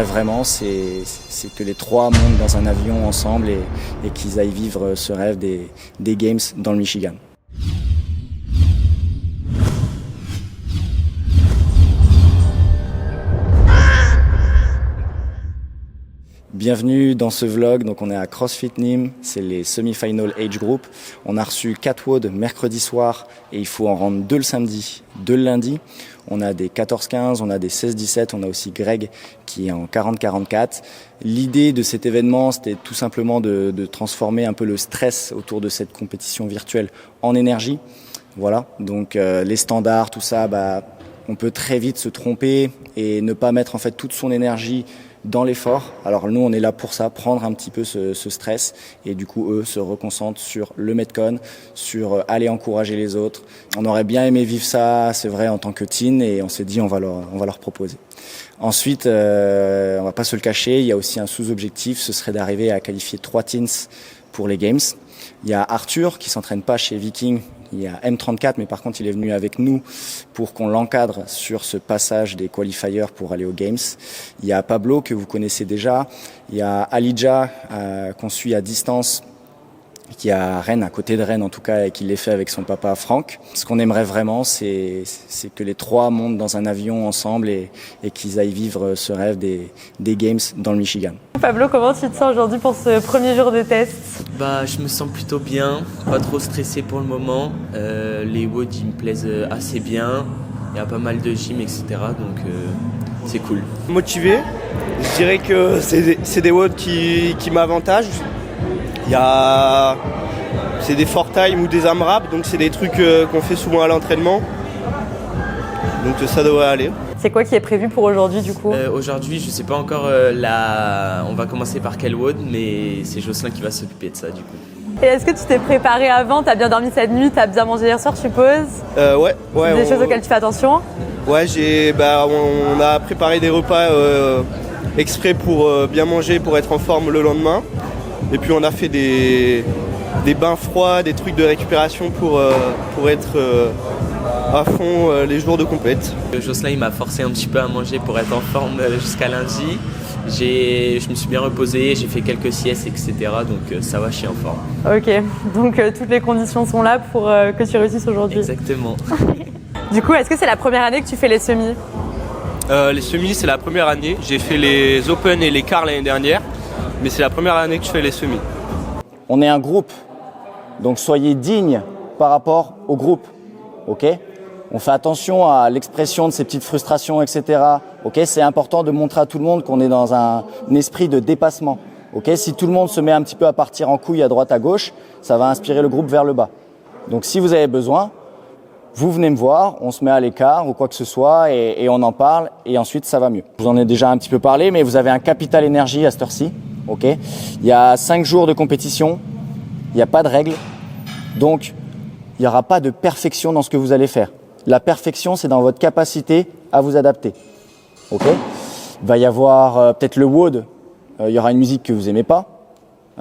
aimerait vraiment, c'est que les trois montent dans un avion ensemble et qu'ils aillent vivre ce rêve des Games dans le Michigan. Bienvenue dans ce vlog. Donc on est à CrossFit Nîmes, c'est les semi-final age group. On a reçu 4 WOD mercredi soir et il faut en rendre 2 le samedi, 2 le lundi. On a des 14-15, on a des 16-17, on a aussi Greg qui est en 40-44. L'idée de cet événement, c'était tout simplement de transformer un peu le stress autour de cette compétition virtuelle en énergie. Voilà, donc les standards, tout ça, on peut très vite se tromper et ne pas mettre en fait toute son énergie dans l'effort. Alors nous, on est là pour ça, prendre un petit peu ce stress, et du coup, eux se reconcentrent sur le Metcon, sur aller encourager les autres. On aurait bien aimé vivre ça, c'est vrai, en tant que teen, et on s'est dit on va leur proposer. Ensuite, on va pas se le cacher, il y a aussi un sous-objectif, ce serait d'arriver à qualifier 3 teens pour les Games. Il y a Arthur qui s'entraîne pas chez Viking. Il y a M34, mais par contre, il est venu avec nous pour qu'on l'encadre sur ce passage des qualifiers pour aller aux Games. Il y a Pablo, que vous connaissez déjà. Il y a Alidja, qu'on suit à distance, qui est à Rennes, à côté de Rennes en tout cas, et qui l'est fait avec son papa Franck. Ce qu'on aimerait vraiment, c'est que les trois montent dans un avion ensemble et qu'ils aillent vivre ce rêve des Games dans le Michigan. Pablo, comment tu te sens aujourd'hui pour ce premier jour de test ? Je me sens plutôt bien, pas trop stressé pour le moment. Les WOD ils me plaisent assez bien, il y a pas mal de gym, etc. Donc c'est cool. Motivé, je dirais que c'est des WOD qui m'avantagent. C'est des four time ou des AMRAP, donc c'est des trucs qu'on fait souvent à l'entraînement. Donc ça devrait aller. C'est quoi qui est prévu pour aujourd'hui du coup ? Aujourd'hui, je sais pas encore on va commencer par quel WOD, mais c'est Jocelyn qui va s'occuper de ça du coup. Et est-ce que tu t'es préparé avant ? T'as bien dormi cette nuit ? T'as bien mangé hier soir, je suppose ? Ouais. Des choses auxquelles tu fais attention ? Ouais, on a préparé des repas exprès pour bien manger, pour être en forme le lendemain. Et puis on a fait des bains froids, des trucs de récupération pour être à fond les jours de compète. Jocelyn il m'a forcé un petit peu à manger pour être en forme jusqu'à lundi. Je me suis bien reposé, j'ai fait quelques siestes, etc. Donc ça va, je suis en forme. Ok, donc toutes les conditions sont là pour que tu réussisses aujourd'hui. Exactement. Du coup, est-ce que c'est la première année que tu fais les semis ? Les semis, c'est la première année. J'ai fait les Open et les quarts l'année dernière. Mais c'est la première année que je fais les semis. On est un groupe, donc soyez dignes par rapport au groupe, ok ? On fait attention à l'expression de ces petites frustrations, etc. Ok ? C'est important de montrer à tout le monde qu'on est dans un esprit de dépassement. Ok ? Si tout le monde se met un petit peu à partir en couille à droite, à gauche, ça va inspirer le groupe vers le bas. Donc si vous avez besoin, vous venez me voir, on se met à l'écart ou quoi que ce soit et on en parle et ensuite ça va mieux. Je vous en ai déjà un petit peu parlé, mais vous avez un capital énergie à cette heure-ci. Ok, il y a 5 jours de compétition, il n'y a pas de règles, donc il n'y aura pas de perfection dans ce que vous allez faire. La perfection, c'est dans votre capacité à vous adapter. Ok, il va y avoir peut-être le WOD, il y aura une musique que vous aimez pas,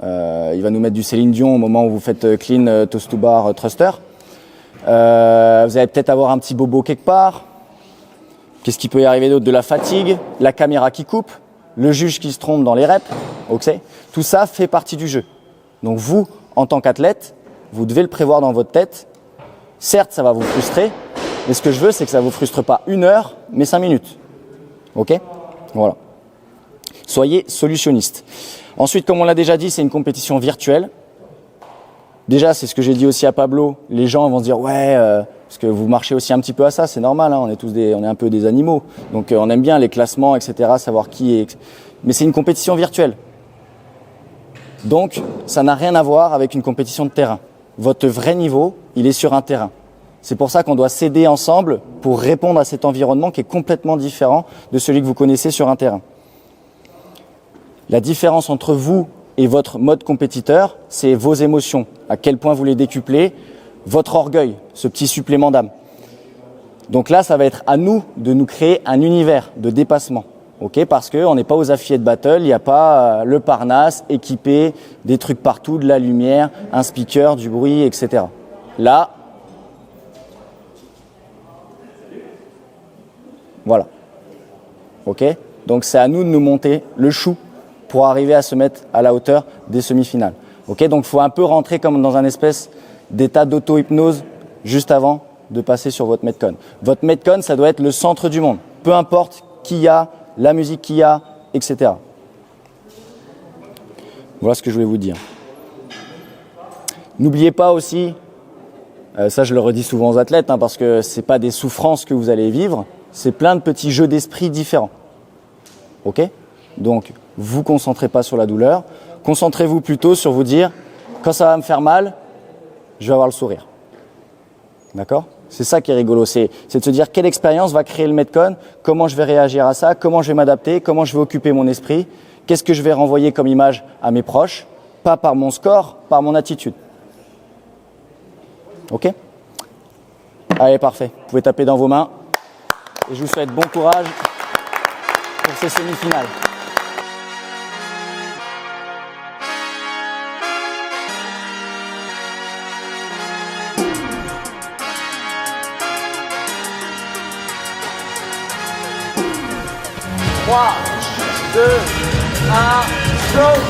il va nous mettre du Céline Dion au moment où vous faites clean toast to bar thruster. Vous allez peut-être avoir un petit bobo quelque part. Qu'est-ce qui peut y arriver d'autre ? De la fatigue, la caméra qui coupe, le juge qui se trompe dans les reps, ok ? Tout ça fait partie du jeu. Donc vous, en tant qu'athlète, vous devez le prévoir dans votre tête. Certes, ça va vous frustrer, mais ce que je veux, c'est que ça ne vous frustre pas 1 heure, mais 5 minutes. Ok ? Voilà. Soyez solutionniste. Ensuite, comme on l'a déjà dit, c'est une compétition virtuelle. Déjà, c'est ce que j'ai dit aussi à Pablo. Les gens vont se dire, ouais, parce que vous marchez aussi un petit peu à ça, c'est normal, hein, on est un peu des animaux. Donc on aime bien les classements, etc., savoir qui est... Mais c'est une compétition virtuelle. Donc ça n'a rien à voir avec une compétition de terrain. Votre vrai niveau, il est sur un terrain. C'est pour ça qu'on doit s'aider ensemble pour répondre à cet environnement qui est complètement différent de celui que vous connaissez sur un terrain. La différence entre vous et votre mode compétiteur, c'est vos émotions. À quel point vous les décuplez, votre orgueil, ce petit supplément d'âme. Donc là, ça va être à nous de nous créer un univers de dépassement. Okay, parce qu'on n'est pas aux affiliés de battle, il n'y a pas le Parnasse équipé, des trucs partout, de la lumière, un speaker, du bruit, etc. Là, voilà. Ok ? Donc c'est à nous de nous monter le chou pour arriver à se mettre à la hauteur des semi-finales. Ok, donc il faut un peu rentrer comme dans un espèce d'état d'auto-hypnose juste avant de passer sur votre Metcon. Votre Metcon, ça doit être le centre du monde. Peu importe qui y a, la musique qu'il y a, etc. Voilà ce que je voulais vous dire. N'oubliez pas aussi, ça je le redis souvent aux athlètes, parce que ce n'est pas des souffrances que vous allez vivre, c'est plein de petits jeux d'esprit différents. Ok ? Donc, vous ne concentrez pas sur la douleur, concentrez-vous plutôt sur vous dire, quand ça va me faire mal, je vais avoir le sourire. D'accord ? C'est ça qui est rigolo, c'est de se dire quelle expérience va créer le Metcon, comment je vais réagir à ça, comment je vais m'adapter, comment je vais occuper mon esprit, qu'est-ce que je vais renvoyer comme image à mes proches, pas par mon score, par mon attitude. Ok ? Allez, parfait. Vous pouvez taper dans vos mains. Et je vous souhaite bon courage pour ces semi-finales. Trois, 2, 1, go!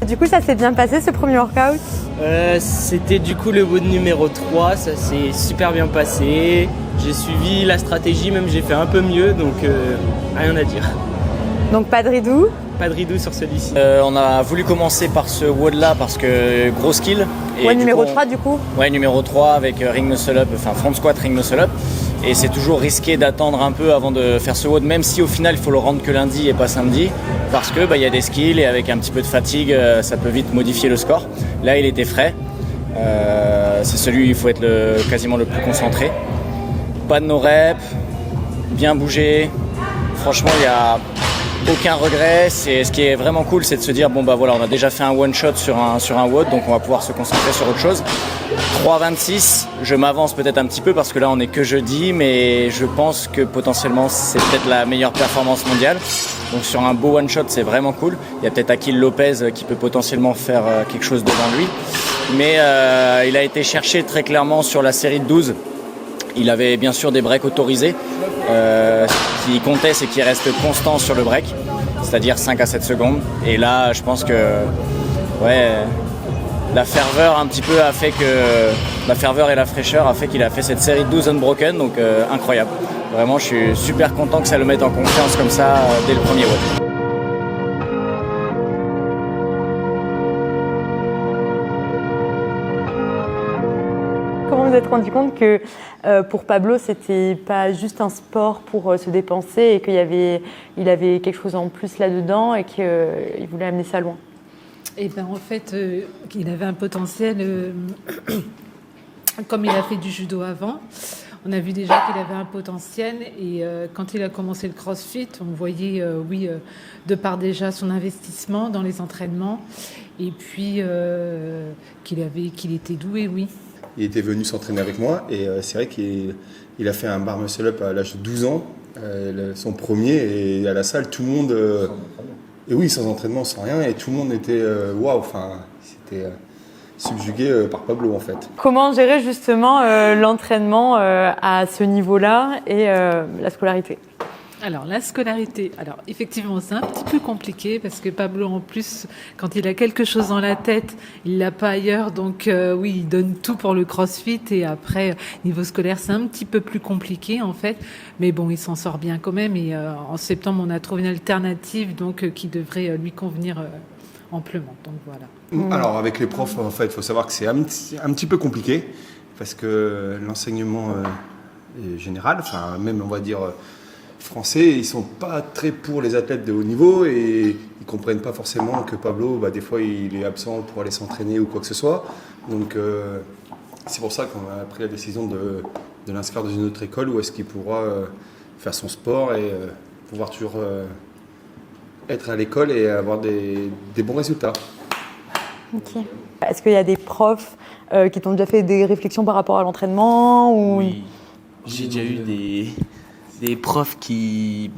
Du coup, ça s'est bien passé ce premier workout? C'était du coup le WOD numéro 3, ça s'est super bien passé. J'ai suivi la stratégie, même j'ai fait un peu mieux, donc rien à dire. Donc pas de ridou? Pas de ridou sur celui-ci. On a voulu commencer par ce WOD là parce que gros skill. Et ouais, numéro 3 du coup? Ouais, numéro 3 avec ring muscle up, enfin front squat, ring muscle up. Et c'est toujours risqué d'attendre un peu avant de faire ce WOD, même si au final il faut le rendre que lundi et pas samedi, parce que y a des skills et avec un petit peu de fatigue, ça peut vite modifier le score. Là il était frais, c'est celui où il faut être quasiment le plus concentré. Pas de no reps, bien bougé, franchement il n'y a aucun regret. Ce qui est vraiment cool, c'est de se dire bon bah voilà, on a déjà fait un one shot sur un WOD, donc on va pouvoir se concentrer sur autre chose. 3,26, je m'avance peut-être un petit peu parce que là on est que jeudi, mais je pense que potentiellement c'est peut-être la meilleure performance mondiale. Donc sur un beau one shot c'est vraiment cool. Il y a peut-être Akil Lopez qui peut potentiellement faire quelque chose devant lui, mais il a été cherché très clairement sur la série de 12. Il avait bien sûr des breaks autorisés. Ce qui comptait, c'est qu'il reste constant sur le break, c'est-à-dire 5 à 7 secondes. Et là, je pense que la ferveur un petit peu a fait que la ferveur et la fraîcheur a fait qu'il a fait cette série de 12 unbroken, donc incroyable. Vraiment, je suis super content que ça le mette en confiance comme ça dès le premier WOD. Comment vous êtes rendu compte que pour Pablo, c'était pas juste un sport pour se dépenser et qu'il il avait quelque chose en plus là-dedans et qu'il voulait amener ça loin? Et ben en fait, il avait un potentiel, comme il a fait du judo avant, on a vu déjà qu'il avait un potentiel et quand il a commencé le CrossFit, on voyait, de par déjà son investissement dans les entraînements et puis qu'il était doué, oui. Il était venu s'entraîner avec moi et c'est vrai qu'il a fait un bar muscle up à l'âge de 12 ans, son premier, et à la salle, tout le monde... et oui, sans entraînement, sans rien, et tout le monde était waouh, enfin, c'était subjugué par Pablo en fait. Comment gérer justement l'entraînement à ce niveau-là et la scolarité? Alors, la scolarité, effectivement, c'est un petit peu compliqué parce que Pablo, en plus, quand il a quelque chose dans la tête, il l'a pas ailleurs. Donc, oui, il donne tout pour le CrossFit et après, niveau scolaire, c'est un petit peu plus compliqué, en fait. Mais bon, il s'en sort bien quand même et en septembre, on a trouvé une alternative donc qui devrait lui convenir amplement. Donc, voilà. Alors, avec les profs, en fait, il faut savoir que c'est un petit peu compliqué parce que l'enseignement est général, enfin, même, on va dire... français, ils sont pas très pour les athlètes de haut niveau et ils comprennent pas forcément que Pablo, des fois, il est absent pour aller s'entraîner ou quoi que ce soit. Donc, c'est pour ça qu'on a pris la décision de l'inscrire dans une autre école où est-ce qu'il pourra faire son sport et pouvoir toujours être à l'école et avoir des bons résultats. Ok. Est-ce qu'il y a des profs qui t'ont déjà fait des réflexions par rapport à l'entraînement ou... Oui, j'ai déjà eu des profs qui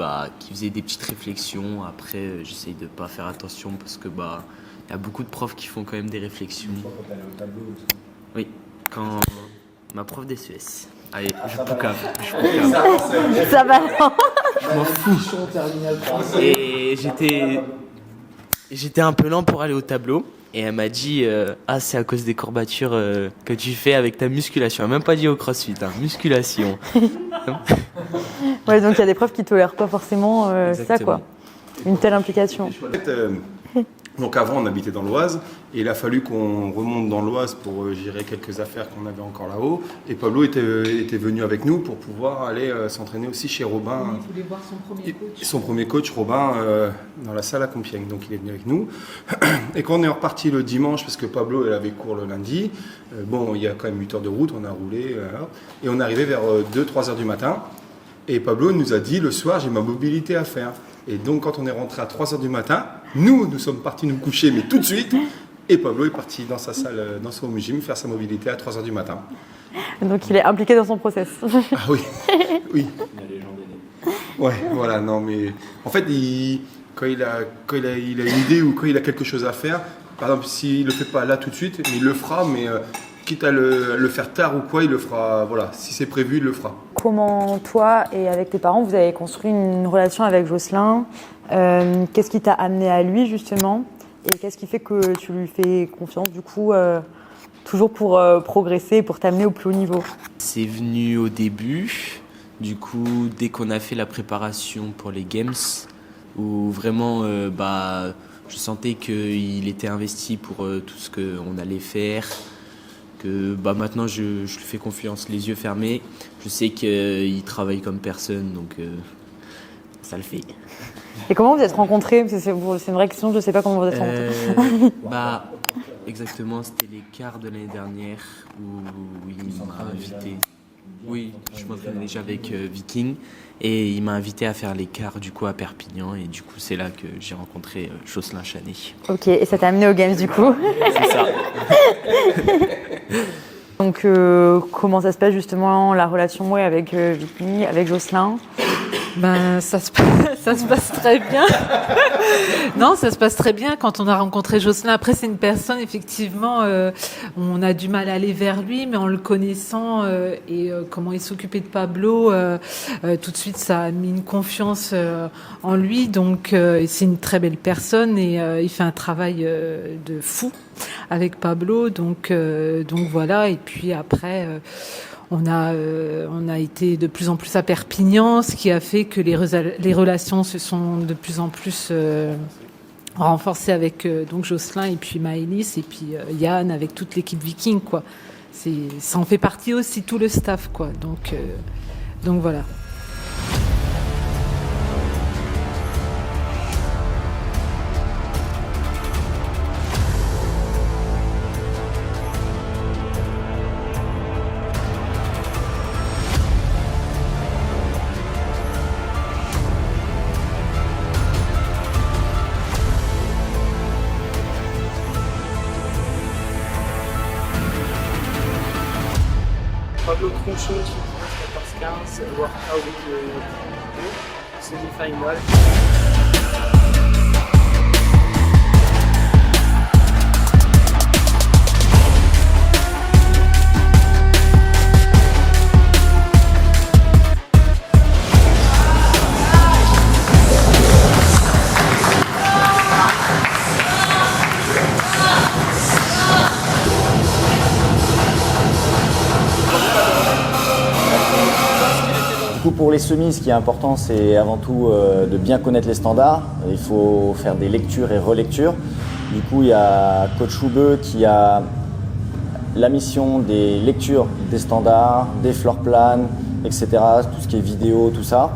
faisaient des petites réflexions. Après, j'essaye de pas faire attention parce que y a beaucoup de profs qui font quand même des réflexions. Oui, quand ma prof d'SES. Allez, je poucave. Ça va. Je m'en fous. Et j'étais un peu lent pour aller au tableau. Et elle m'a dit c'est à cause des courbatures que tu fais avec ta musculation. Elle m'a même pas dit au crossfit, musculation. Ouais, donc il y a des profs qui tolèrent pas forcément ça, quoi. Une telle implication. Donc avant, on habitait dans l'Oise et il a fallu qu'on remonte dans l'Oise pour gérer quelques affaires qu'on avait encore là-haut. Et Pablo était venu avec nous pour pouvoir aller s'entraîner aussi chez Robin. Il voulait voir son premier coach. Son premier coach, Robin, dans la salle à Compiègne. Donc il est venu avec nous. Et quand on est reparti le dimanche, parce que Pablo elle avait cours le lundi, il y a quand même 8 heures de route, on a roulé. Et on est arrivé vers 2-3 heures du matin. Et Pablo nous a dit, le soir, j'ai ma mobilité à faire. Et donc, quand on est rentré à 3 heures du matin, nous sommes partis nous coucher, mais tout de suite. Et Pablo est parti dans sa salle, dans son home gym, faire sa mobilité à 3 heures du matin. Donc, il est impliqué dans son process. Ah oui, oui. Ouais, voilà, non, mais en fait, quand il a une idée ou quand il a quelque chose à faire, par exemple, s'il ne le fait pas là tout de suite, mais il le fera, mais quitte à le faire tard ou quoi, il le fera, voilà, si c'est prévu, il le fera. Comment toi et avec tes parents, vous avez construit une relation avec Jocelyn? Qu'est-ce qui t'a amené à lui justement? Et qu'est-ce qui fait que tu lui fais confiance du coup, toujours pour progresser, pour t'amener au plus haut niveau? C'est venu au début, du coup, dès qu'on a fait la préparation pour les Games, où vraiment, je sentais qu'il était investi pour tout ce qu'on allait faire. Que maintenant je lui fais confiance les yeux fermés, je sais qu'il travaille comme personne, donc ça le fait. Et comment vous êtes rencontrés? C'est une vraie question, je ne sais pas comment vous êtes rencontrés. Exactement, c'était les quarts de l'année dernière où il m'a invité. Oui, je m'entraînais déjà avec Viking et il m'a invité à faire les quarts du coup à Perpignan et du coup c'est là que j'ai rencontré Jocelyn Chanet. Ok, et ça t'a amené aux Games du coup? C'est ça. Donc comment ça se passe justement la relation avec Viking, avec Jocelyn? Ça se passe très bien. Non, ça se passe très bien quand on a rencontré Jocelyn. Après, c'est une personne, effectivement, on a du mal à aller vers lui, mais en le connaissant et comment il s'occupait de Pablo, tout de suite, ça a mis une confiance en lui. Donc, c'est une très belle personne et il fait un travail de fou avec Pablo. Donc voilà. Et puis après... On a été de plus en plus à Perpignan, ce qui a fait que les relations se sont de plus en plus renforcées avec donc Jocelyn et puis Maëlys et puis Yann avec toute l'équipe Viking, quoi. Ça en fait partie aussi, tout le staff, quoi. Donc voilà. Pablo Tronchon, 14-15, workout semi-final. Pour les semis, ce qui est important, c'est avant tout de bien connaître les standards. Il faut faire des lectures et relectures. Du coup, il y a Coach Houbeux qui a la mission des lectures des standards, des floor plans, etc. Tout ce qui est vidéo, tout ça.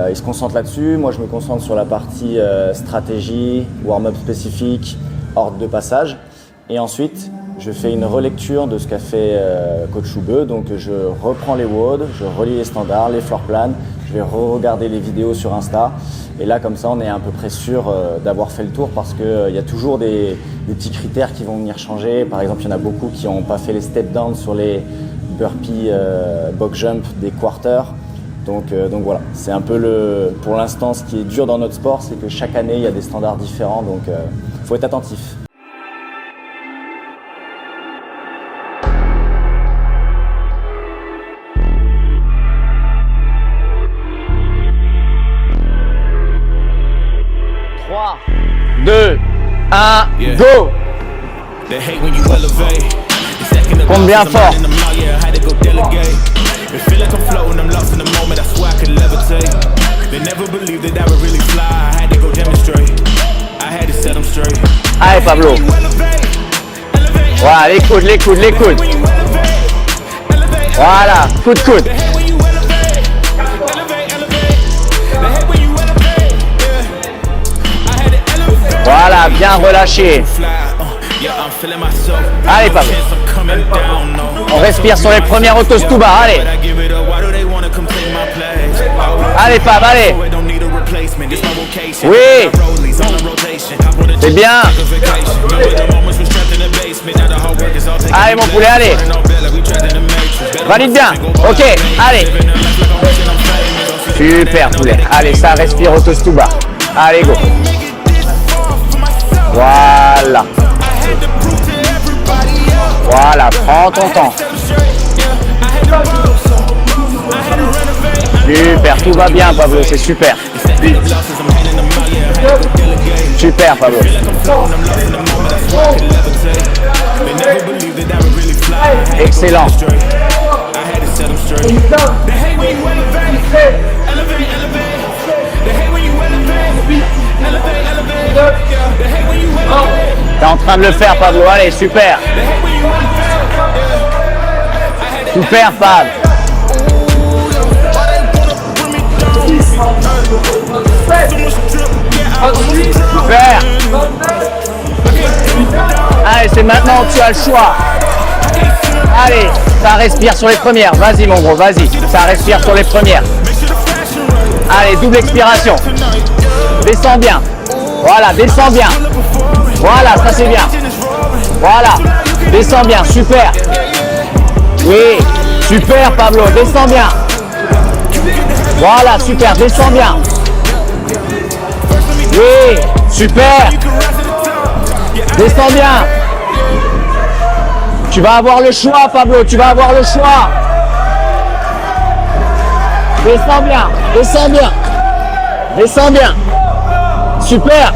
Il se concentre là-dessus. Moi, je me concentre sur la partie stratégie, warm-up spécifique, ordre de passage. Et ensuite, je fais une relecture de ce qu'a fait coach Choubeux. Donc, je reprends les WOD, je relis les standards, les floor plans. Je vais re-regarder les vidéos sur Insta. Et là, comme ça, on est à peu près sûr d'avoir fait le tour parce qu'il y a toujours des petits critères qui vont venir changer. Par exemple, il y en a beaucoup qui n'ont pas fait les step down sur les burpees, box jump des quarters. Donc voilà, c'est un peu pour l'instant ce qui est dur dans notre sport, c'est que chaque année il y a des standards différents, donc faut être attentif. Trois, 2, 1, go! Compte bien fort. It feel like I'm floating, I'm lost in the moment, I swear I could levitate. They never believed that I would really fly, I had to go demonstrate. I had to set them straight. Allez Pablo. Voilà, les coudes, les coudes, les coudes. Voilà, coude, coude. Voilà, bien relâché. Allez Pablo. On respire sur les premières autostuba, allez. Allez Pab, allez. Oui. C'est bien. Allez mon poulet, allez. Valide bien. Ok, allez. Super poulet. Allez, ça respire autostuba. Allez, go. Voilà. Voilà, prends ton temps. Super, tout va bien Pablo, c'est super. Super Pablo. Excellent. T'es en train de le faire Pablo, allez, super. Super Pab. Super. Allez, c'est maintenant que tu as le choix. Allez, ça respire sur les premières. Vas-y mon gros, vas-y. Ça respire sur les premières. Allez, double expiration. Descends bien. Voilà, descends bien. Voilà, ça c'est bien. Voilà, descends bien, super. Oui, super Pablo, descends bien. Voilà, super, descends bien. Oui, super. Descends bien. Tu vas avoir le choix Pablo, tu vas avoir le choix. Descends bien, descends bien. Descends bien. Super.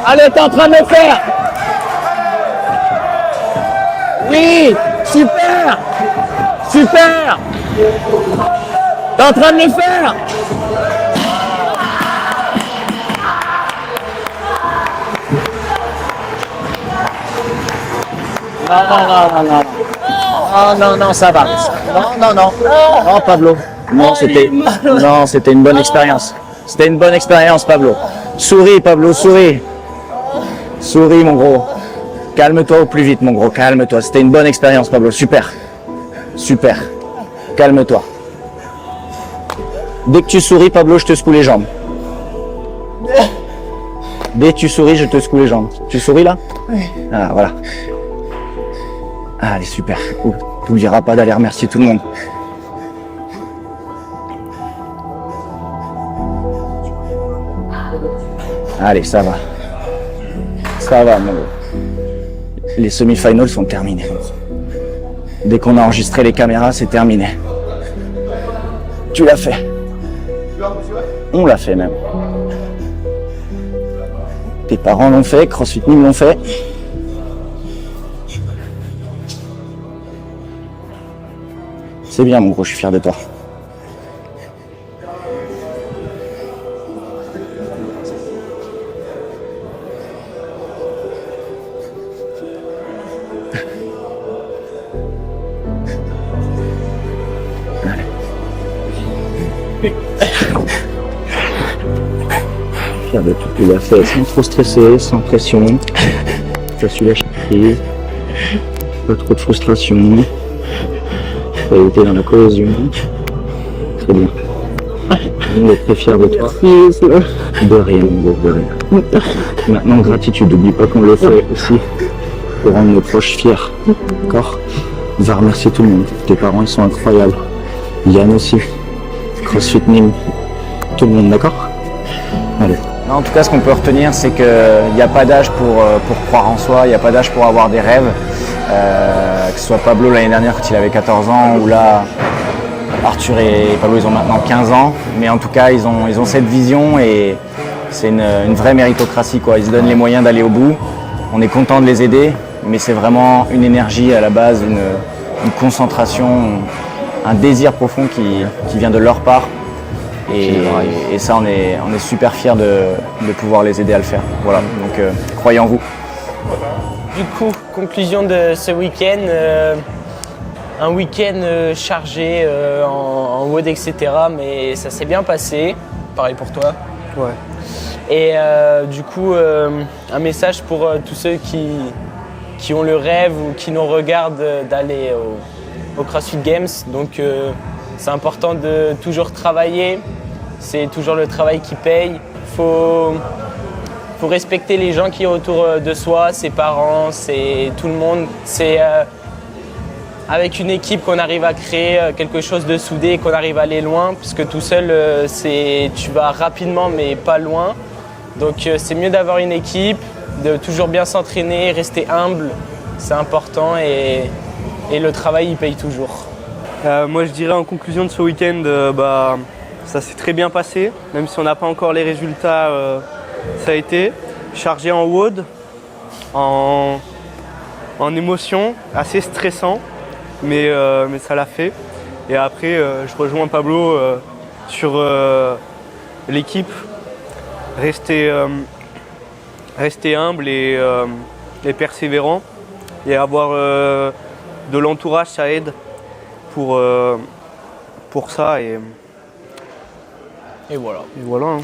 Allez, t'es en train de le faire. Oui, super. Super. T'es en train de le faire. Non, ça va. Non, Pablo. Non, c'était une bonne expérience. C'était une bonne expérience, Pablo. Souris, Pablo, souris. Souris, mon gros. Calme-toi au plus vite, mon gros. Calme-toi. C'était une bonne expérience, Pablo. Super. Super. Calme-toi. Dès que tu souris, Pablo, je te secoue les jambes. Dès que tu souris, je te secoue les jambes. Tu souris là? Oui. Ah, voilà. Allez, super. T'oublieras pas d'aller remercier tout le monde. Allez, ça va. Ça va, mon gars. Les semi-finals sont terminés. Dès qu'on a enregistré les caméras, c'est terminé. Tu l'as fait. On l'a fait même. Tes parents l'ont fait, CrossFit Nîmes l'ont fait. C'est bien, mon gros, je suis fier de toi. Allez. Fier de tout ce qu'il a fait, sans trop stresser, sans pression. T'as su lâcher prise. Pas trop de frustration. T'as été dans la cohésion. Très bien. On est très fiers de toi. De rien, de rien. Maintenant, gratitude. N'oublie pas qu'on le fait aussi pour rendre nos proches fiers. D'accord? Va remercier tout le monde. Tes parents, ils sont incroyables. Yann aussi. CrossFit Nîmes. Tout le monde, d'accord? Allez. En tout cas, ce qu'on peut retenir, c'est qu'il n'y a pas d'âge pour croire en soi, il n'y a pas d'âge pour avoir des rêves. Que ce soit Pablo l'année dernière quand il avait 14 ans, ou là, Arthur et Pablo, ils ont maintenant 15 ans. Mais en tout cas, ils ont cette vision et c'est une vraie méritocratie, quoi. Ils se donnent les moyens d'aller au bout. On est content de les aider, mais c'est vraiment une énergie à la base, une concentration, un désir profond qui vient de leur part. Et ça, on est super fiers de pouvoir les aider à le faire. Voilà, donc croyez en vous. Du coup, conclusion de ce week-end. Un week-end chargé en WOD, etc. Mais ça s'est bien passé. Pareil pour toi. Ouais. Et du coup, un message pour tous ceux qui ont le rêve ou qui nous regardent d'aller au CrossFit Games. Donc c'est important de toujours travailler. C'est toujours le travail qui paye. Faut respecter les gens qui sont autour de soi, ses parents, c'est tout le monde. C'est avec une équipe qu'on arrive à créer quelque chose de soudé, qu'on arrive à aller loin, parce que tout seul, tu vas rapidement mais pas loin. Donc c'est mieux d'avoir une équipe, de toujours bien s'entraîner, rester humble, c'est important et le travail il paye toujours. Moi je dirais en conclusion de ce week-end, ça s'est très bien passé, même si on n'a pas encore les résultats, ça a été chargé en WOD, en émotion, assez stressant, mais ça l'a fait. Et après je rejoins Pablo sur l'équipe, rester humble et persévérant, et avoir de l'entourage, ça aide pour ça et Et voilà. voilà. Hein.